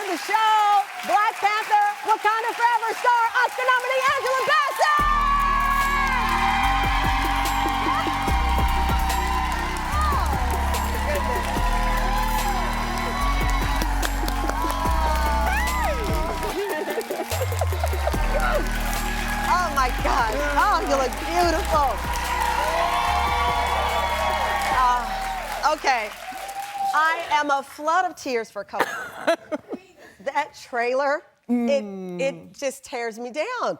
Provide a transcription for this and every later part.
to the show, Black Panther, Wakanda Forever star, Oscar nominee Angela Bassett! Oh my God! Oh, you look beautiful. Okay, I am a flood of tears for a couple. That trailer, it just tears me down.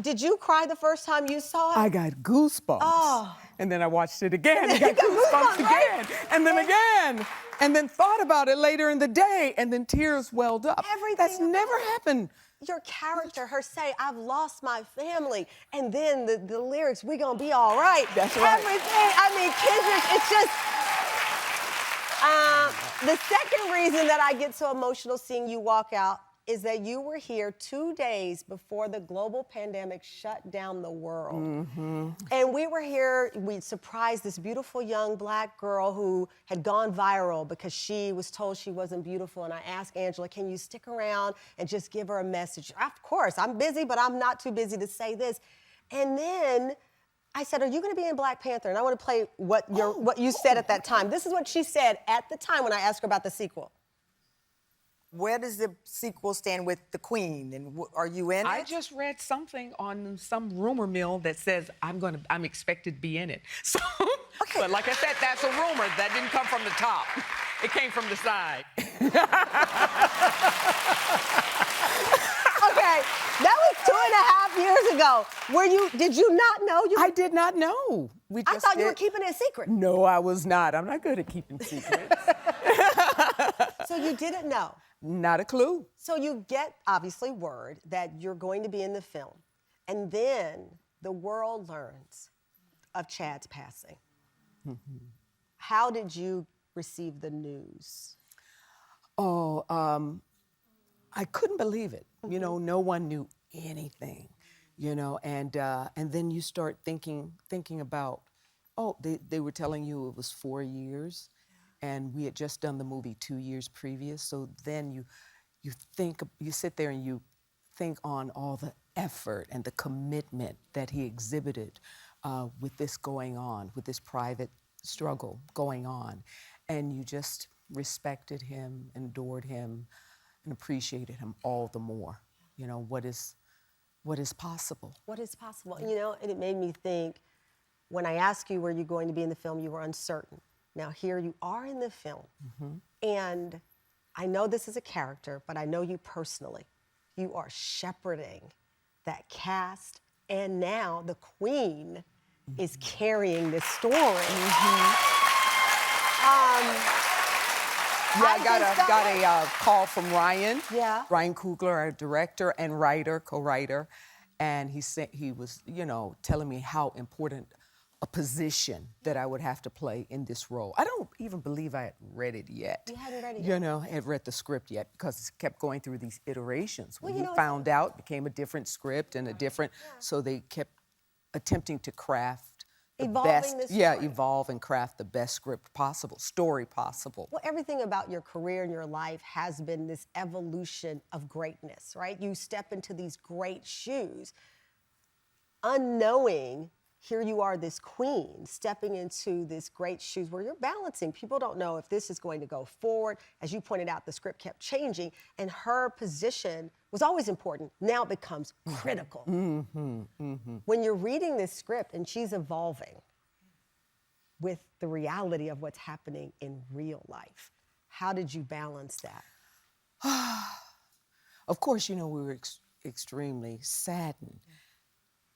Did you cry the first time you saw it? I got goosebumps. Oh. And then I watched it again and You got got goosebumps right? again. And then again. And then thought about it later in the day, and then tears welled up. Everything That's never happened. Your character, her say, I've lost my family. And then the lyrics, we gonna be all right. That's right. Everything, I mean, Kendrick, it's just, the second reason that I get so emotional seeing you walk out is that you were here 2 days before the global pandemic shut down the world. And we were here, we surprised this beautiful young Black girl who had gone viral because she was told she wasn't beautiful. And I asked Angela, can you stick around and just give her a message? Of course, I'm busy, but I'm not too busy to say this. And then I said, are you gonna be in Black Panther? And I wanna play what you said at that time. This is what she said at the time when I asked her about the sequel. Where does the sequel stand with the Queen? And are you in I it? just read something on some rumor mill that says I'm expected to be in it. So, but like I said, that's a rumor. That didn't come from the top. It came from the side. Okay, that was 2.5 years ago. Did you not know? I did not know. I thought you were keeping it a secret. No, I was not. I'm not good at keeping secrets. So you didn't know? Not a clue. So you get, obviously, word that you're going to be in the film. And then the world learns of Chad's passing. How did you receive the news? Oh, I couldn't believe it. You know, no one knew anything, you know, and then you start thinking about, oh, they were telling you it was 4 years, and we had just done the movie 2 years previous. So then you sit there and you think on all the effort and the commitment that he exhibited with this going on, with this private struggle going on, and you just respected him, adored him, and appreciated him all the more. You know, what is possible? What is possible? You know, and it made me think, when I asked you, were you going to be in the film, you were uncertain. Now here you are in the film, and I know this is a character, but I know you personally. You are shepherding that cast, and now the Queen is carrying this story. I got a call from Ryan. Yeah. Ryan Coogler, our director and writer, co-writer, and he was, you know, telling me how important a position that I would have to play in this role. I don't even believe I had read it yet. You hadn't read it yet? You know, had read the script yet because it kept going through these iterations. When Well, you he know, found out, it became a different script and a different, so they kept attempting to craft the Evolving best, the yeah, story. evolve and craft the best script possible, story possible. Well, everything about your career and your life has been this evolution of greatness, right? You step into these great shoes, unknowing, here you are, this queen, stepping into this great shoes where you're balancing. People don't know if this is going to go forward. As you pointed out, the script kept changing, and her position was always important. Now it becomes critical. When you're reading this script and she's evolving with the reality of what's happening in real life, how did you balance that? Of course, you know, we were extremely saddened,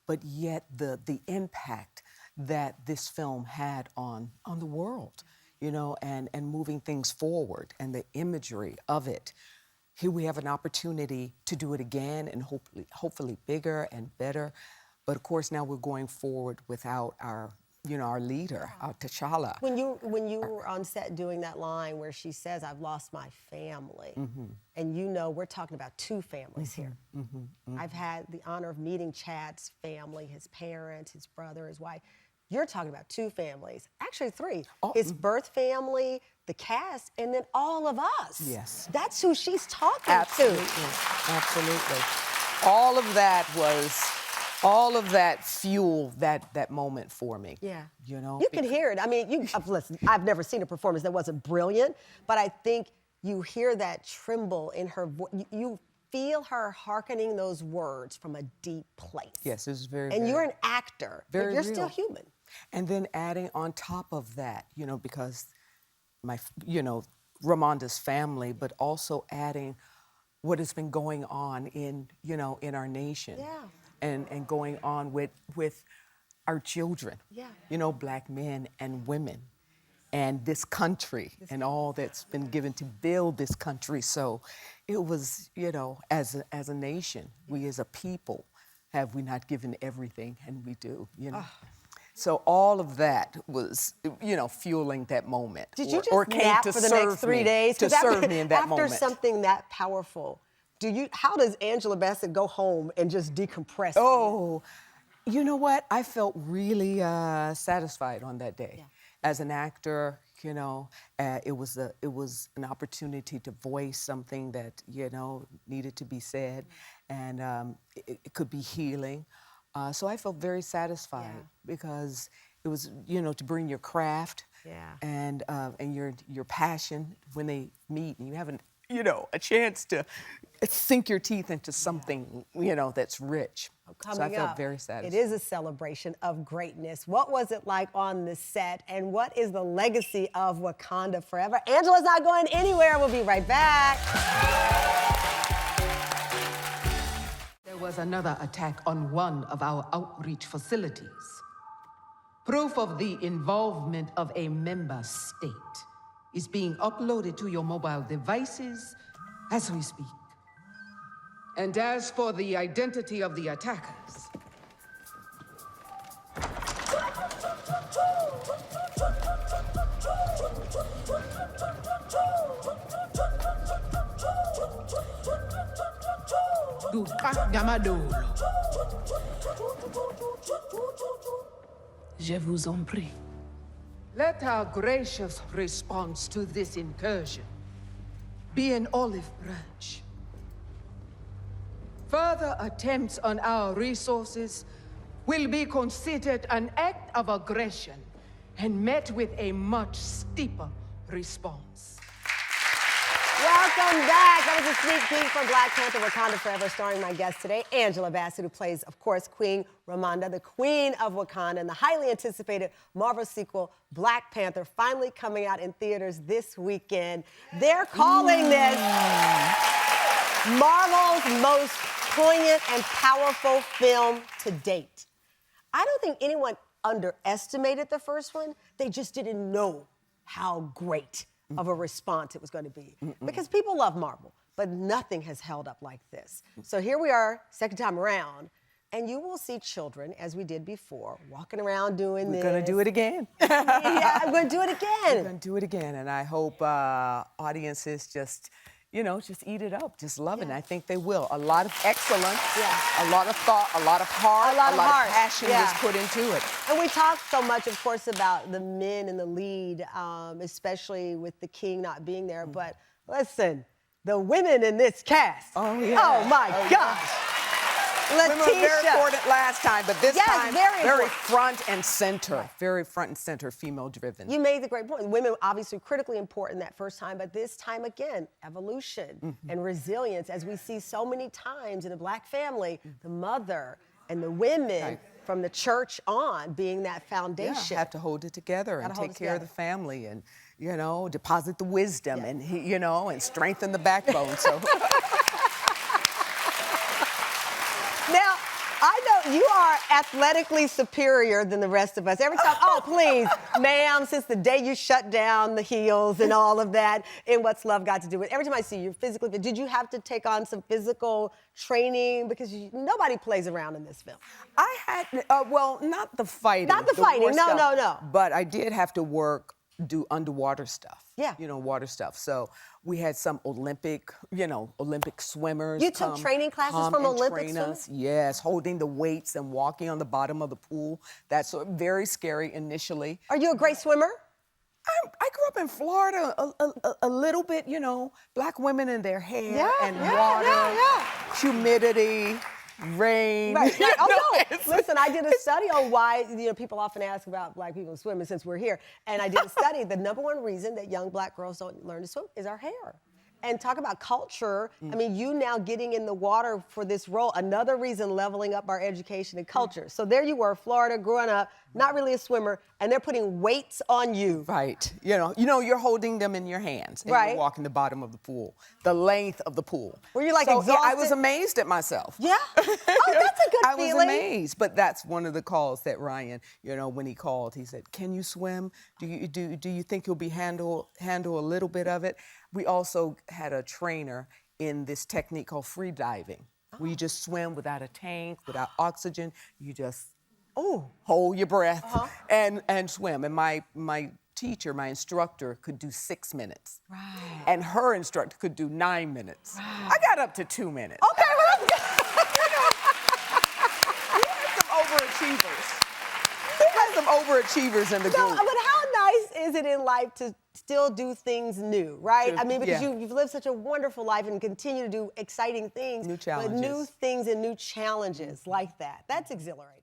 but yet the impact that this film had on the world, you know, and moving things forward and the imagery of it. Here we have an opportunity to do it again and hopefully bigger and better. But of course, now we're going forward without our, you know, our leader, our T'Challa. When you were on set doing that line where she says, I've lost my family, and you know we're talking about two families here. I've had the honor of meeting Chad's family, his parents, his brother, his wife. you're talking about two families, actually three. Oh, His birth family, the cast, and then all of us. Yes. That's who she's talking Absolutely, to. absolutely. All of that fueled that moment for me. Yeah. You know? You can hear it. I mean, listen, I've never seen a performance that wasn't brilliant, but I think you hear that tremble in her voice. You feel her hearkening those words from a deep place. Yes, it's very, And very, you're an actor, but very you're real. still human. And then adding on top of that, because Ramonda's family, but also adding what has been going on in our nation. Yeah. And going on with our children. Yeah. Black men and women. And this country and all that's been given to build this country. So it was, as a nation, we as a people, have we not given everything? And we do, So all of that was, fueling that moment. Did you just or came nap to for the serve next 3 me, days? To serve me in that moment. After something that powerful, how does Angela Bassett go home and just decompress? Oh, you know what? I felt really satisfied on that day. Yeah. As an actor, it was an opportunity to voice something that needed to be said, and it could be healing. So I felt very satisfied because it was to bring your craft and your passion when they meet, and you have a chance to sink your teeth into something that's rich. So I felt very satisfied. It is a celebration of greatness. What was it like on the set, and what is the legacy of Wakanda Forever? Angela's not going anywhere. We'll be right back. There was another attack on one of our outreach facilities. Proof of the involvement of a member state is being uploaded to your mobile devices as we speak. And as for the identity of the attackers, Je vous en prie. Let our gracious response to this incursion be an olive branch. Further attempts on our resources will be considered an act of aggression and met with a much steeper response. Welcome back. That was a sneak peek from Black Panther, Wakanda Forever, starring my guest today, Angela Bassett, who plays, of course, Queen Ramonda, the Queen of Wakanda, and the highly anticipated Marvel sequel, Black Panther, finally coming out in theaters this weekend. They're calling this Marvel's most poignant and powerful film to date. I don't think anyone underestimated the first one. They just didn't know how great of a response it was going to be. Because people love Marvel, but nothing has held up like this. So here we are, second time around, and you will see children, as we did before, walking around doing this. We're going to do it again. Yeah, I'm going to do it again. We're going to do it again, and I hope audiences just eat it up, just love it. And I think they will. A lot of excellence, a lot of thought, a lot of heart, a lot of passion was put into it. And we talked so much, of course, about the men in the lead, especially with the king not being there. But listen, the women in this cast. Oh, yeah. Oh, my gosh. Women were very important last time, but this time, very important. front and center. Very front and center, female-driven. You made the great point. Women obviously critically important that first time, but this time again, evolution and resilience, as we see so many times in a Black family, the mother and the women from the church on being that foundation. Have to hold it together and take care of the family and, deposit the wisdom and, and strengthen the backbone. So. Now, I know you are athletically superior than the rest of us. Every time, oh, please, ma'am, since the day you shut down the heels and all of that, and what's love got to do with it? Every time I see you physically fit, did you have to take on some physical training? Because nobody plays around in this film. I had, not the fighting. Not the fighting, war no, stuff, no, no. But I did have to work do underwater stuff. Yeah. You know, water stuff. So we had some Olympic swimmers. You took training classes from and Olympic train swimmers? us. Yes, holding the weights and walking on the bottom of the pool. That's very scary initially. Are you a great swimmer? I grew up in Florida a little bit, you know, black women in their hair and water, humidity, rain. Right. You Oh, know, no. Listen, I did a study on why, people often ask about black people swimming since we're here. And I did a study. The number one reason that young black girls don't learn to swim is our hair. And talk about culture. I mean, you now getting in the water for this role, another reason leveling up our education and culture. So there you were, Florida, growing up, not really a swimmer, and they're putting weights on you. Right. You know, you're holding them in your hands and Right. you're walking the bottom of the pool, the length of the pool. Were you, like, so, yeah, I exhausted? was amazed at myself. Yeah? Oh, that's a good I feeling. was amazed, but that's one of the calls that Ryan, when he called, he said, "Can you swim? Do you think you'll be handle a little bit of it?" We also had a trainer in this technique called free diving, where you just swim without a tank, without oxygen. You just hold your breath and swim. And my teacher, my instructor, could do 6 minutes. Right. And her instructor could do 9 minutes. Right. I got up to 2 minutes. Okay, well, that's We had some overachievers in the No, group. but how nice is it in life to still do things new, right? I mean, because Yeah. you've lived such a wonderful life and continue to do exciting things. New But new challenges. things and new challenges like that. That's exhilarating.